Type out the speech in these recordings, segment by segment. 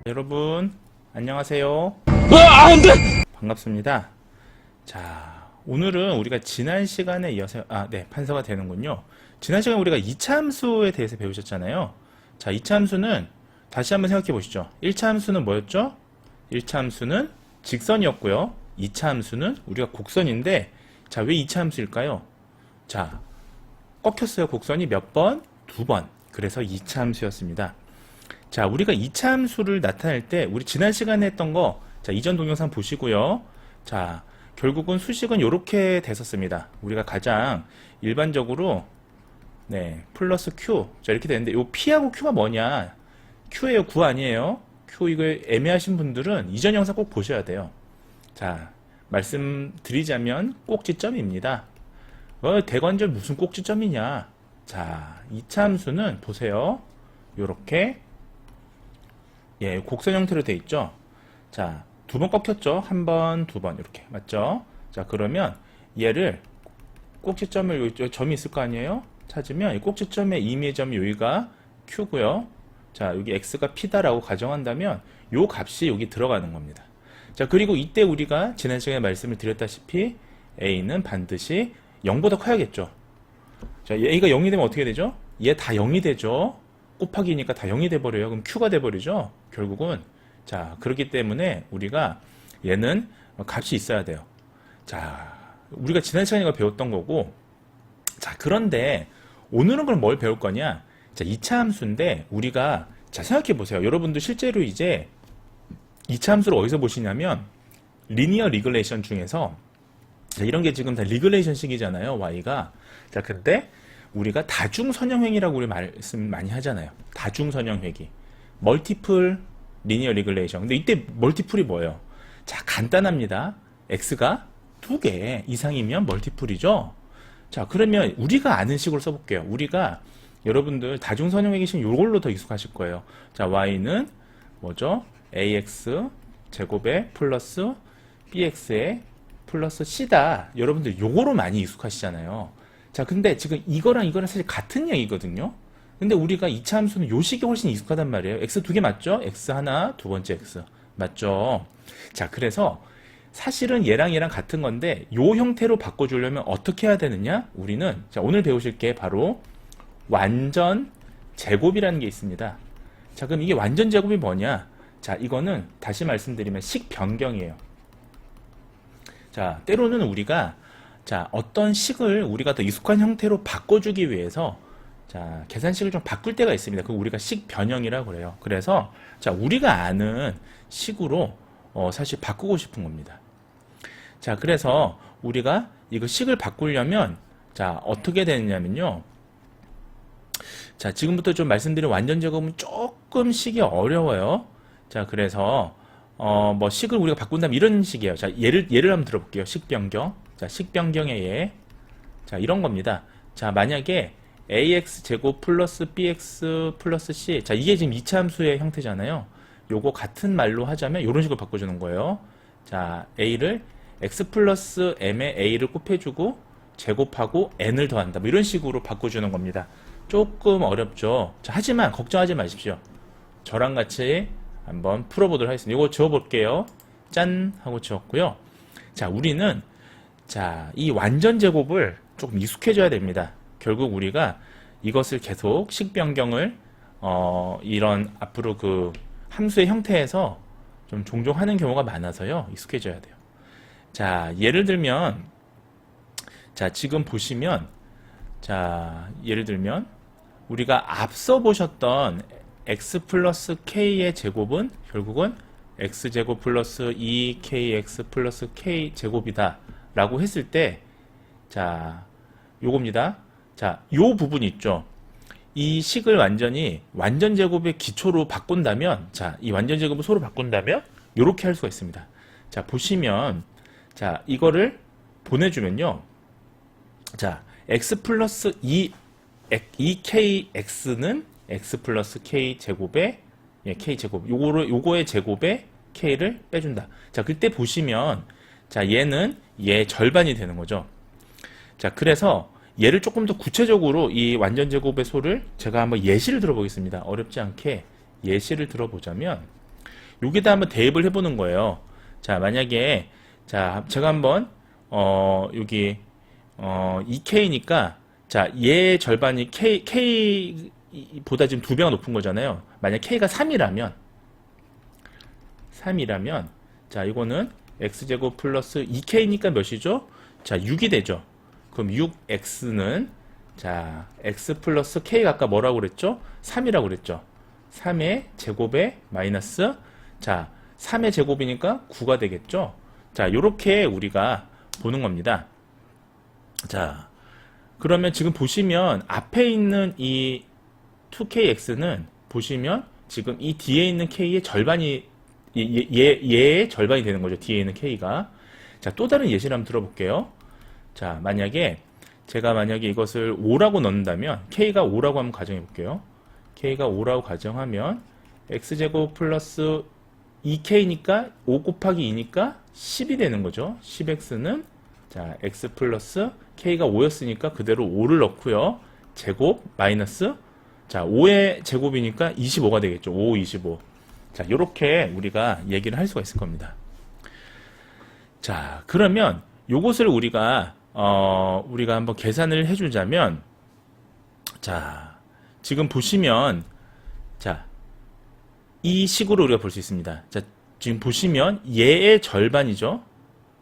여러분 안녕하세요. 안 돼! 반갑습니다. 자, 오늘은 우리가 지난 시간에 이어서 판서가 되는군요. 지난 시간에 우리가 2차 함수에 대해서 배우셨잖아요. 자, 2차 함수는 다시 한번 생각해 보시죠. 1차 함수는 뭐였죠? 1차 함수는 직선이었고요. 2차 함수는 우리가 곡선인데, 자, 왜 2차 함수일까요? 자, 꺾였어요. 곡선이 몇 번? 2번. 그래서 2차 함수였습니다. 자, 우리가 2차 함수를 나타낼 때 우리 지난 시간에 했던 거, 자, 이전 동영상 보시고요. 자, 결국은 수식은 이렇게 됐었습니다. 우리가 가장 일반적으로 플러스 Q, 자, 이렇게 되는데 요 P하고 Q가 뭐냐? Q예요, 9 아니에요? Q 이거 애매하신 분들은 이전 영상 꼭 보셔야 돼요. 자, 말씀드리자면 꼭지점입니다. 대관절 무슨 꼭지점이냐? 자, 2차 함수는 보세요. 요렇게 곡선 형태로 돼 있죠. 자, 2번 꺾였죠. 1번, 2번 이렇게 맞죠? 자, 그러면 얘를 꼭지점을 여기 점이 있을 거 아니에요? 찾으면 이 꼭지점의 임의의 점이 여기가 Q고요. 자, 여기 X가 P다라고 가정한다면 요 값이 여기 들어가는 겁니다. 자, 그리고 이때 우리가 지난 시간에 말씀을 드렸다시피 A는 반드시 0보다 커야겠죠. 자, A가 0이 되면 어떻게 되죠? 얘 다 0이 되죠. 곱하기니까 다 0이 돼버려요. 그럼 Q가 돼버리죠. 결국은. 자, 그렇기 때문에 우리가 얘는 값이 있어야 돼요. 자, 우리가 지난 시간에 이거 배웠던 거고, 자, 그런데 오늘은 그럼 뭘 배울 거냐? 자, 2차 함수인데 우리가, 자, 생각해 보세요. 여러분도 실제로 이제 2차 함수를 어디서 보시냐면 리니어 리글레이션 중에서, 자, 이런 게 지금 다 리글레이션식이잖아요. Y가. 자, 근데 우리가 다중선형회귀라고 우리 말씀 많이 하잖아요. 다중선형회귀. 멀티플 리니어 리글레이션. 근데 이때 멀티플이 뭐예요? 자, 간단합니다. X가 2개 이상이면 멀티플이죠. 자, 그러면 우리가 아는 식으로 써볼게요. 우리가 여러분들 다중선형회귀식 요걸로 더 익숙하실 거예요. 자, Y는 뭐죠? AX 제곱에 플러스 BX에 플러스 C다. 여러분들 요거로 많이 익숙하시잖아요. 자, 근데 지금 이거랑 사실 같은 얘기거든요. 근데 우리가 2차 함수는 요 식이 훨씬 익숙하단 말이에요. X 2개 맞죠? X 하나, 두 번째 X. 맞죠? 자, 그래서 사실은 얘랑 같은 건데 요 형태로 바꿔주려면 어떻게 해야 되느냐? 우리는, 자, 오늘 배우실 게 바로 완전 제곱이라는 게 있습니다. 자, 그럼 이게 완전 제곱이 뭐냐? 자, 이거는 다시 말씀드리면 식 변경이에요. 자, 때로는 우리가, 자, 어떤 식을 우리가 더 익숙한 형태로 바꿔주기 위해서, 자, 계산식을 좀 바꿀 때가 있습니다. 그거 우리가 식 변형이라고 그래요. 그래서, 자, 우리가 아는 식으로 사실 바꾸고 싶은 겁니다. 자, 그래서 우리가 이거 식을 바꾸려면, 자, 어떻게 되느냐면요. 자, 지금부터 좀 말씀드린 완전 제곱은 조금 식이 어려워요. 자, 그래서 뭐 식을 우리가 바꾼다면 이런 식이에요. 자, 예를 한번 들어볼게요. 식 변경. 자, 식 변경의 예. 자, 이런 겁니다. 자, 만약에 ax 제곱 플러스 bx 플러스 c. 자, 이게 지금 2차 함수의 형태잖아요. 요거 같은 말로 하자면 이런 식으로 바꿔주는 거예요. 자, a를 x 플러스 m에 a를 곱해주고 제곱하고 n을 더한다. 뭐 이런 식으로 바꿔주는 겁니다. 조금 어렵죠. 자, 하지만 걱정하지 마십시오. 저랑 같이 한번 풀어보도록 하겠습니다. 이거 지워볼게요. 짠! 하고 지웠고요. 자, 우리는, 자, 이 완전 제곱을 조금 익숙해져야 됩니다. 결국 우리가 이것을 계속 식 변경을, 이런 앞으로 그 함수의 형태에서 좀 종종 하는 경우가 많아서요. 익숙해져야 돼요. 자, 예를 들면, 자, 지금 보시면, 자, 예를 들면, 우리가 앞서 보셨던 x 플러스 k의 제곱은 결국은 x제곱 플러스 2kx 플러스 k 제곱이다 라고 했을 때, 자, 요겁니다. 자, 요 부분 있죠. 이 식을 완전히 완전 제곱의 기초로 바꾼다면, 자, 이 완전 제곱을 소로 바꾼다면 요렇게 할 수가 있습니다. 자, 보시면, 자, 이거를 보내주면요. 자, x 플러스 2kx는 x 플러스 k 제곱에 k 제곱 요거의 제곱에 k를 빼준다. 자, 그때 보시면, 자, 얘는 얘 절반이 되는 거죠. 자, 그래서 얘를 조금 더 구체적으로 이 완전 제곱의 소를 제가 한번 예시를 들어보겠습니다. 어렵지 않게 예시를 들어보자면, 여기다 한번 대입을 해보는 거예요. 자, 만약에, 자, 제가 한번, 여기, 2K니까, 자, 얘 절반이 K보다 지금 2배가 높은 거잖아요. 만약 K가 3이라면, 자, 이거는 X제곱 플러스 2K니까 몇이죠? 자, 6이 되죠. 그럼 6X는, 자, X 플러스 K가 아까 뭐라고 그랬죠? 3이라고 그랬죠. 3의 제곱에 마이너스, 자, 3의 제곱이니까 9가 되겠죠. 자, 요렇게 우리가 보는 겁니다. 자, 그러면 지금 보시면 앞에 있는 이 2KX는 보시면 지금 이 뒤에 있는 K의 절반이 얘의 절반이 되는 거죠. 뒤에 있는 K가. 자, 또 다른 예시를 한번 들어볼게요. 자, 제가 만약에 이것을 5라고 넣는다면 K가 5라고 한번 가정해 볼게요. K가 5라고 가정하면 X제곱 플러스 2K니까 5 곱하기 2니까 10이 되는 거죠. 10X는 자, X 플러스 K가 5였으니까 그대로 5를 넣고요. 제곱 마이너스 자, 5의 제곱이니까 25가 되겠죠. 5, 25. 자, 요렇게 우리가 얘기를 할 수가 있을 겁니다. 자, 그러면 요것을 우리가 한번 계산을 해주자면, 자, 지금 보시면, 자, 이 식으로 우리가 볼 수 있습니다. 자, 지금 보시면 얘의 절반이죠.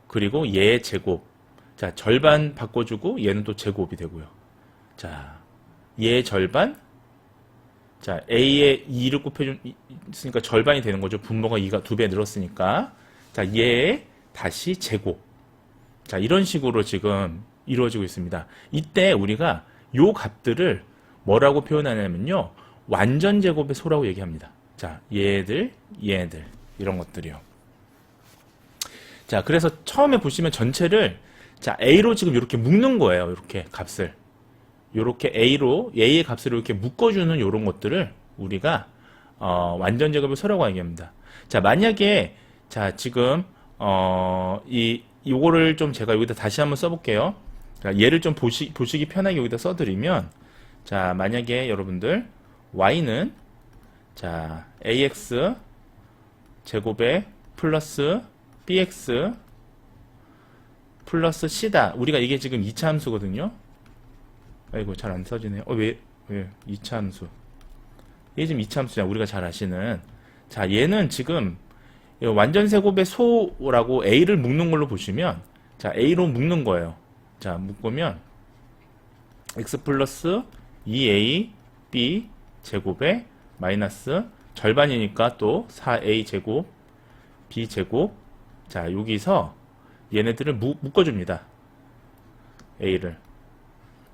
그리고 얘의 제곱. 자, 절반 바꿔주고 얘는 또 제곱이 되고요. 자, 얘의 절반. 자, A에 2를 곱해줬으니까 절반이 되는 거죠. 분모가 2가 2배 늘었으니까. 자, 얘의 다시 제곱. 자, 이런 식으로 지금 이루어지고 있습니다. 이때 우리가 요 값들을 뭐라고 표현하냐면요. 완전 제곱의 소라고 얘기합니다. 자, 얘들, 이런 것들이요. 자, 그래서 처음에 보시면 전체를 자, A로 지금 이렇게 묶는 거예요. 이렇게 값을. 요렇게 A의 값을 이렇게 묶어주는 요런 것들을 우리가, 완전 제곱의 소라고 얘기합니다. 자, 만약에, 자, 지금, 요거를 좀 제가 여기다 다시 한번 써볼게요. 자, 얘를 좀 보시기 편하게 여기다 써드리면, 자, 만약에 여러분들, Y는, 자, AX 제곱에 플러스 BX 플러스 C다. 우리가 이게 지금 2차 함수거든요. 아이고, 잘 안 써지네요. 왜 2차 함수. 이게 지금 2차 함수냐, 우리가 잘 아시는. 자, 얘는 지금 완전 세곱의 소라고 A를 묶는 걸로 보시면, 자, A로 묶는 거예요. 자, 묶으면 X 플러스 2A B 제곱에 마이너스 절반이니까 또 4A 제곱 B 제곱. 자, 여기서 얘네들을 묶어줍니다. A를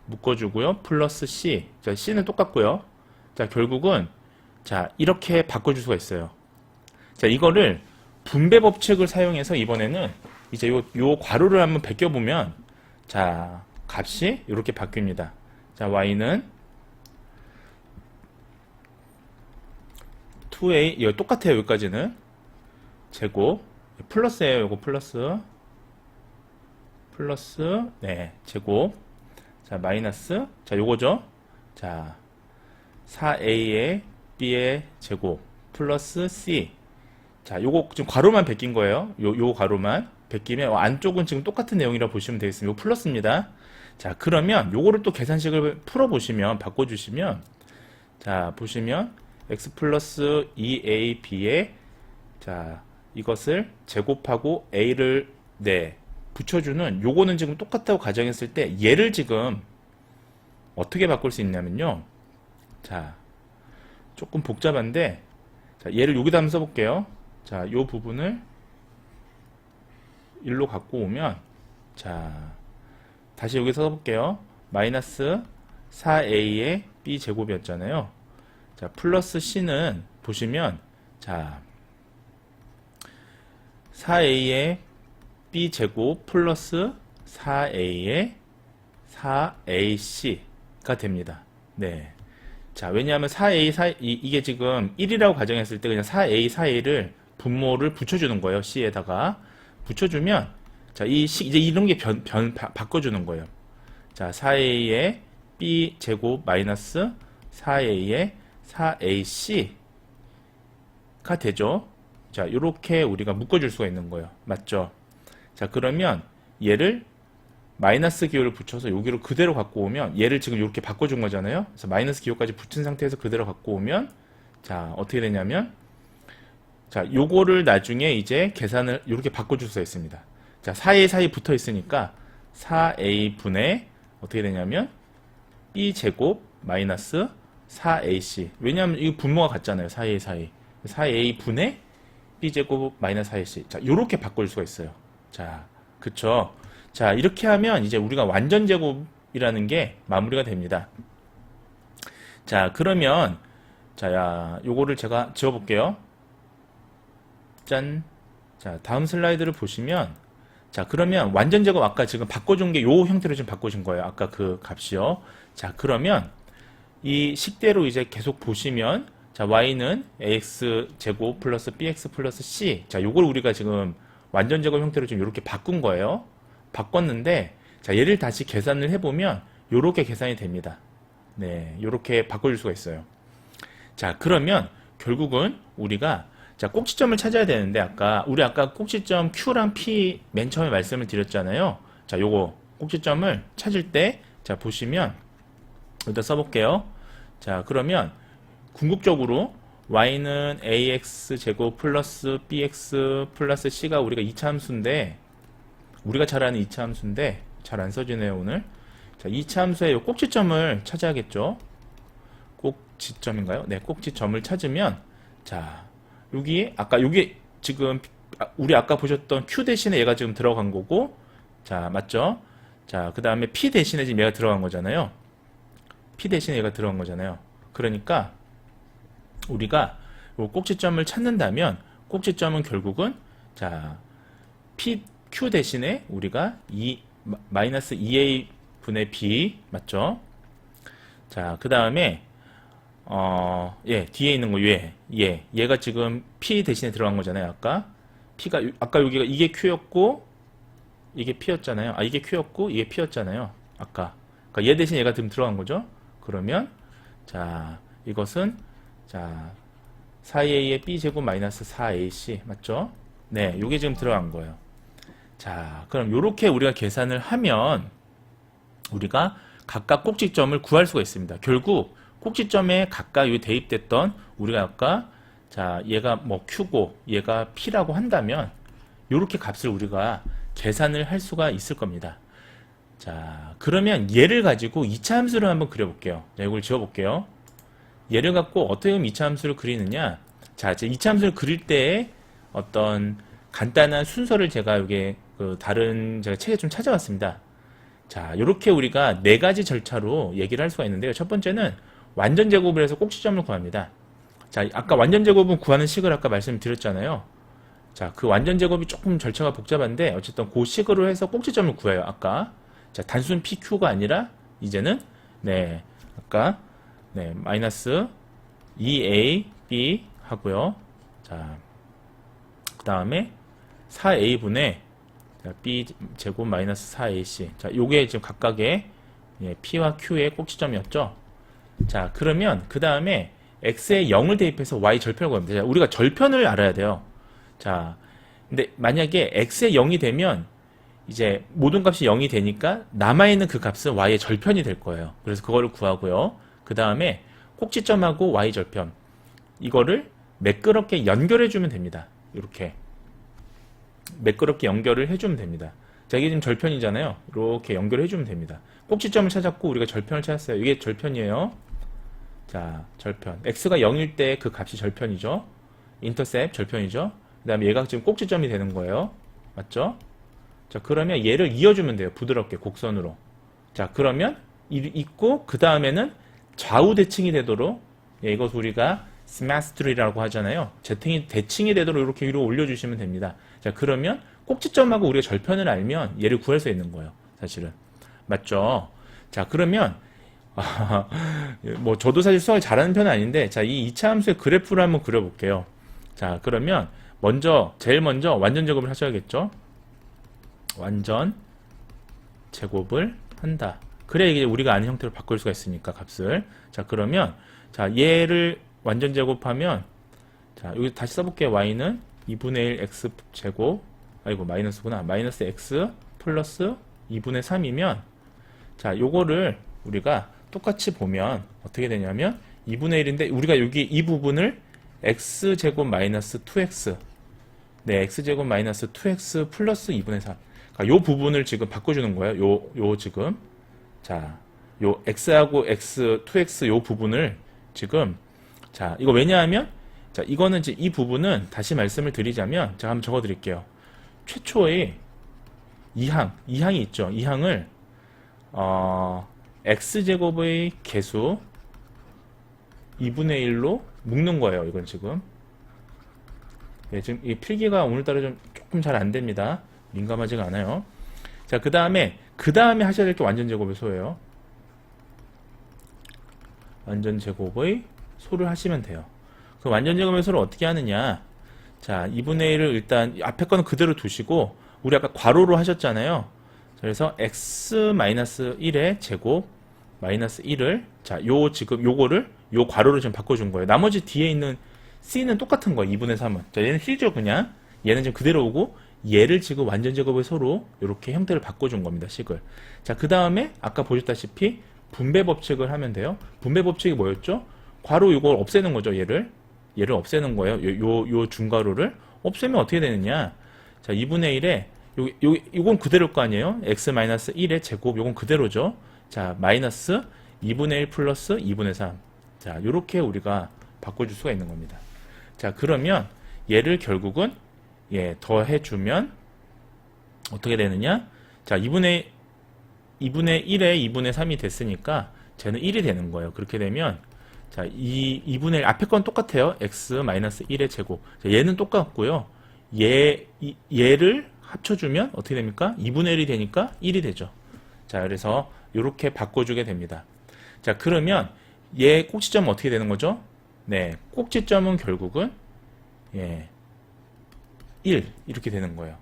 묶어주고요. 플러스 C. 자, C는 똑같고요. 자, 결국은 자, 이렇게 바꿔줄 수가 있어요. 자, 이거를 분배 법칙을 사용해서 이번에는 이제 요 괄호를 한번 베껴보면 자, 값이 이렇게 바뀝니다. 자, Y는 2A, 이거 똑같아요. 여기까지는 제곱 플러스예요. 이거 플러스 네, 제곱. 자, 마이너스. 자, 요거죠. 자, 4A의 B의 제곱 플러스 C. 자, 요거 지금 괄호만 베낀 거예요. 요 괄호만 베끼면 안쪽은 지금 똑같은 내용이라고 보시면 되겠습니다. 요 플러스입니다. 자, 그러면 요거를 또 계산식을 풀어 보시면 바꿔주시면 자, 보시면 X 플러스 2AB에 자, 이것을 제곱하고 A를 네, 붙여주는 요거는 지금 똑같다고 가정했을 때 얘를 지금 어떻게 바꿀 수 있냐면요. 자, 조금 복잡한데 자, 얘를 여기다 한번 써볼게요. 자, 요 부분을 일로 갖고 오면 자, 다시 여기 써볼게요. 마이너스 4A의 B 제곱이었잖아요. 자, 플러스 C는 보시면 자, 4A의 B 제곱 플러스 4A의 4AC가 됩니다. 네. 자, 왜냐하면 4A, 이게 지금 1이라고 가정했을 때 그냥 4A, 4A를 분모를 붙여주는 거예요. C에다가. 붙여주면, 자, 이제 이런 게 바꿔주는 거예요. 자, 4A의 B 제곱 마이너스 4A의 4AC가 되죠. 자, 이렇게 우리가 묶어줄 수가 있는 거예요. 맞죠? 자, 그러면 얘를 마이너스 기호를 붙여서 여기로 그대로 갖고 오면 얘를 지금 이렇게 바꿔준 거잖아요. 그래서 마이너스 기호까지 붙인 상태에서 그대로 갖고 오면 자, 어떻게 되냐면 자, 요거를 나중에 이제 계산을 이렇게 바꿔줄 수가 있습니다. 자, 4a 사이 붙어 있으니까 4a 분의 어떻게 되냐면 b제곱 마이너스 4ac. 왜냐하면 이 분모가 같잖아요. 4a 사이. 4a 분의 b제곱 마이너스 4ac. 자, 요렇게 바꿀 수가 있어요. 자, 그쵸? 자, 이렇게 하면 이제 우리가 완전 제곱이라는 게 마무리가 됩니다. 자, 그러면 자, 요거를 제가 지워 볼게요. 짠. 자, 다음 슬라이드를 보시면 자, 그러면 완전 제곱 아까 지금 바꿔준 게 요 형태로 지금 바꿔준 거예요. 아까 그 값이요. 자, 그러면 이 식대로 이제 계속 보시면 자, y는 ax 제곱 플러스 bx 플러스 c. 자, 요걸 우리가 지금 완전 제곱 형태로 지금 이렇게 바꾼 거예요. 바꿨는데 자, 얘를 다시 계산을 해보면 요렇게 계산이 됩니다. 네, 요렇게 바꿔줄 수가 있어요. 자, 그러면 결국은 우리가 자, 꼭지점을 찾아야 되는데 우리 아까 꼭지점 Q랑 P 맨 처음에 말씀을 드렸잖아요. 자, 요거 꼭지점을 찾을 때 자, 보시면 여기다 써볼게요. 자, 그러면 궁극적으로 y는 ax 제곱 플러스 bx 플러스 c가 우리가 2차 함수인데 우리가 잘 아는 2차 함수인데 잘 안 써지네요 오늘. 자, 2차 함수의 요 꼭지점을 찾아야겠죠. 꼭지점인가요? 네, 꼭지점을 찾으면 자, 여기 아까 여기 지금 우리 아까 보셨던 q 대신에 얘가 지금 들어간 거고 자, 맞죠? 자, 그 다음에 p 대신에 지금 얘가 들어간 거잖아요. p 대신에 얘가 들어간 거잖아요. 그러니까 우리가 요 꼭지점을 찾는다면 꼭지점은 결국은 자, q 대신에 우리가 마이너스 2a 분의 b 맞죠? 자, 그 다음에 예, 뒤에 있는 거 얘가 지금 p 대신에 들어간 거잖아요. 아까 여기가 이게 q였고 이게 p였잖아요. 이게 q였고 이게 p였잖아요. 아까 그러니까 얘 대신 얘가 지금 들어간 거죠. 그러면 자, 이것은 자, 4a의 b제곱 마이너스 4ac 맞죠? 네, 요게 지금 들어간 거예요. 자, 그럼 요렇게 우리가 계산을 하면 우리가 각각 꼭지점을 구할 수가 있습니다. 결국 꼭지점에 각각 요 대입됐던 우리가 아까 자, 얘가 뭐 q고 얘가 p라고 한다면 요렇게 값을 우리가 계산을 할 수가 있을 겁니다. 자, 그러면 얘를 가지고 2차 함수를 한번 그려볼게요. 자, 이걸 지워볼게요. 얘를 갖고 어떻게 하면 2차 함수를 그리느냐. 자, 이제 2차 함수를 그릴 때의 어떤 간단한 순서를 제가 여기 다른 제가 책에 좀 찾아왔습니다. 자, 이렇게 우리가 네 가지 절차로 얘기를 할 수가 있는데요. 첫 번째는 완전 제곱을 해서 꼭지점을 구합니다. 자, 아까 완전 제곱은 구하는 식을 아까 말씀드렸잖아요. 자, 그 완전 제곱이 조금 절차가 복잡한데 어쨌든 그 식으로 해서 꼭지점을 구해요. 아까 자, 단순 PQ가 아니라 이제는 네, 아까 네, 마이너스 2AB 하고요. 자, 그 다음에 4A분의 B 제곱 마이너스 4AC. 자, 요게 지금 각각의 예, P와 Q의 꼭지점이었죠. 자, 그러면 그 다음에 X에 0을 대입해서 Y 절편을 구합니다. 자, 우리가 절편을 알아야 돼요. 자, 근데 만약에 X에 0이 되면 이제 모든 값이 0이 되니까 남아있는 그 값은 Y의 절편이 될 거예요. 그래서 그거를 구하고요. 그 다음에 꼭지점하고 Y 절편 이거를 매끄럽게 연결해주면 됩니다. 이렇게 매끄럽게 연결을 해주면 됩니다. 자, 이게 지금 절편이잖아요. 이렇게 연결해주면 됩니다. 꼭지점을 찾았고 우리가 절편을 찾았어요. 이게 절편이에요. 자, 절편. X가 0일 때 그 값이 절편이죠. 인터셉 절편이죠. 그 다음에 얘가 지금 꼭지점이 되는 거예요. 맞죠? 자, 그러면 얘를 이어주면 돼요. 부드럽게 곡선으로. 자, 그러면 있고 그 다음에는 좌우 대칭이 되도록 예, 이것 우리가 시메트리라고 하잖아요. 대칭이 되도록 이렇게 위로 올려주시면 됩니다. 자, 그러면 꼭지점하고 우리가 절편을 알면 얘를 구할 수 있는 거예요. 사실은. 맞죠? 자, 그러면 뭐 저도 사실 수학을 잘하는 편은 아닌데 자, 이 2차 함수의 그래프를 한번 그려볼게요. 자, 그러면 제일 먼저 완전 제곱을 하셔야겠죠? 완전 제곱을 한다. 그래야 이게 우리가 아는 형태로 바꿀 수가 있으니까 값을. 자, 그러면 자, 얘를 완전 제곱하면 자, 여기 다시 써볼게요. y는 2분의 1 x 제곱, 아이고 마이너스구나. 마이너스 x 플러스 2분의 3이면 자, 요거를 우리가 똑같이 보면 어떻게 되냐면 2분의 1인데 우리가 여기 이 부분을 x제곱 마이너스 2x, 네, x제곱 마이너스 2x 플러스 2분의 3. 그러니까 요 부분을 지금 바꿔주는 거예요. 요 지금 자, 요 x하고 x, 2x 요 부분을 지금 자, 이거 왜냐하면 자, 이거는 이제 이 부분은 다시 말씀을 드리자면 제가 한번 적어 드릴게요. 최초의 2항이 있죠. 2항을 x제곱의 개수 2분의 1로 묶는 거예요. 이건 지금. 네, 지금 이 필기가 오늘따라 좀 조금 잘 안 됩니다. 민감하지가 않아요. 자, 그 다음에 하셔야 될 게 완전제곱의 소예요. 완전제곱의 소를 하시면 돼요. 그 완전제곱의 소를 어떻게 하느냐. 자, 2분의 1을 일단 앞에 거는 그대로 두시고 우리 아까 괄호로 하셨잖아요. 그래서 x-1의 제곱 마이너스 1을 자, 지금 요거를 요 괄호로 지금 바꿔준 거예요. 나머지 뒤에 있는 c는 똑같은 거예요. 2분의 3은. 자, 얘는 실죠 그냥. 얘는 지금 그대로 오고 얘를 지금 완전제곱의 소로 이렇게 형태를 바꿔준 겁니다. 식을. 자, 그 다음에 아까 보셨다시피 분배 법칙을 하면 돼요. 분배 법칙이 뭐였죠? 괄호 이걸 없애는 거죠. 얘를 없애는 거예요. 요 중괄호를 없애면 어떻게 되느냐? 자, 2분의 1에 요건 그대로일 거 아니에요? x-1의 제곱 요건 그대로죠. 자, 마이너스 2분의 1 플러스 2분의 3. 자, 요렇게 우리가 바꿔줄 수가 있는 겁니다. 자, 그러면 얘를 결국은 더해주면 어떻게 되느냐? 자, 2분의 1에 2분의 3이 됐으니까 쟤는 1이 되는 거예요. 그렇게 되면 자, 2분의 1 앞에 건 똑같아요. x-1의 제곱. 자, 얘는 똑같고요. 얘를 합쳐주면 어떻게 됩니까? 2분의 1이 되니까 1이 되죠. 자, 그래서 이렇게 바꿔주게 됩니다. 자, 그러면 얘 꼭지점은 어떻게 되는 거죠? 네, 꼭지점은 결국은 1 이렇게 되는 거예요.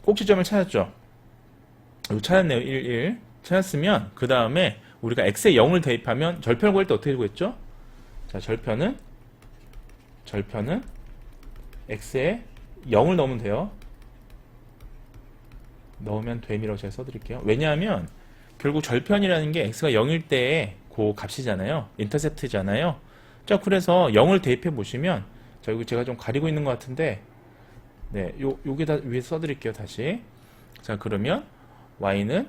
꼭지점을 찾았죠? 찾았네요. 1, 1 찾았으면 그 다음에 우리가 x에 0을 대입하면 절편을 구할 때 어떻게 구했죠? 자, 절편은 x에 0을 넣으면 돼요. 넣으면 됨이라고 제가 써드릴게요. 왜냐하면 결국 절편이라는 게 x가 0일 때의 그 값이잖아요. 인터셉트잖아요. 자, 그래서 0을 대입해 보시면 자, 여기 제가 좀 가리고 있는 것 같은데 네, 여기다 위에 써드릴게요. 다시. 자, 그러면 y는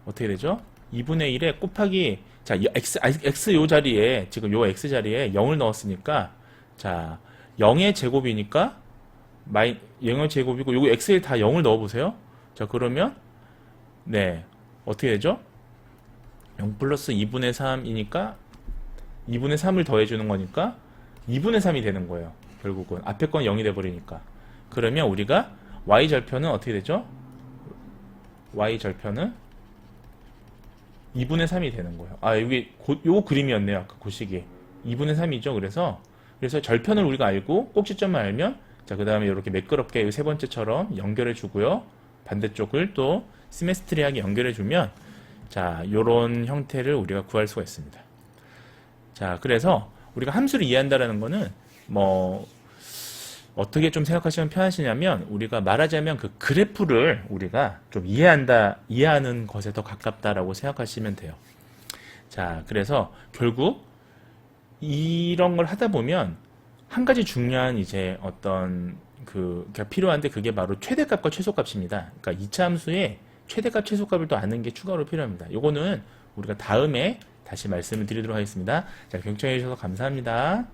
어떻게 되죠? 2분의 1에 곱하기 자, x 요 자리에 지금 요 x 자리에 0을 넣었으니까 자, 0의 제곱이니까 0의 제곱이고 요거 x에 다 0을 넣어 보세요. 자, 그러면 네, 어떻게 되죠? 0 플러스 2분의 3이니까 2분의 3을 더해 주는 거니까 2분의 3이 되는 거예요. 결국은 앞에 건 0이 돼 버리니까. 그러면 우리가 y절편은 어떻게 되죠? y절편은 2분의 3이 되는 거예요. 아, 여기 요 그림이었네요. 아까 그 식이 2분의 3이죠. 그래서 절편을 우리가 알고 꼭지점을 알면 자, 그 다음에 이렇게 매끄럽게 세 번째처럼 연결해 주고요. 반대쪽을 또 시메트리하게 연결해 주면 자, 요런 형태를 우리가 구할 수가 있습니다. 자, 그래서 우리가 함수를 이해한다라는 거는 뭐 어떻게 좀 생각하시면 편하시냐면 우리가 말하자면 그 그래프를 우리가 좀 이해하는 것에 더 가깝다라고 생각하시면 돼요. 자, 그래서 결국 이런 걸 하다 보면 한 가지 중요한 이제 어떤 그가 필요한데 그게 바로 최대값과 최소값입니다. 그러니까 2차 함수의 최대값, 최소값을 또 아는 게 추가로 필요합니다. 요거는 우리가 다음에 다시 말씀을 드리도록 하겠습니다. 자, 경청해 주셔서 감사합니다.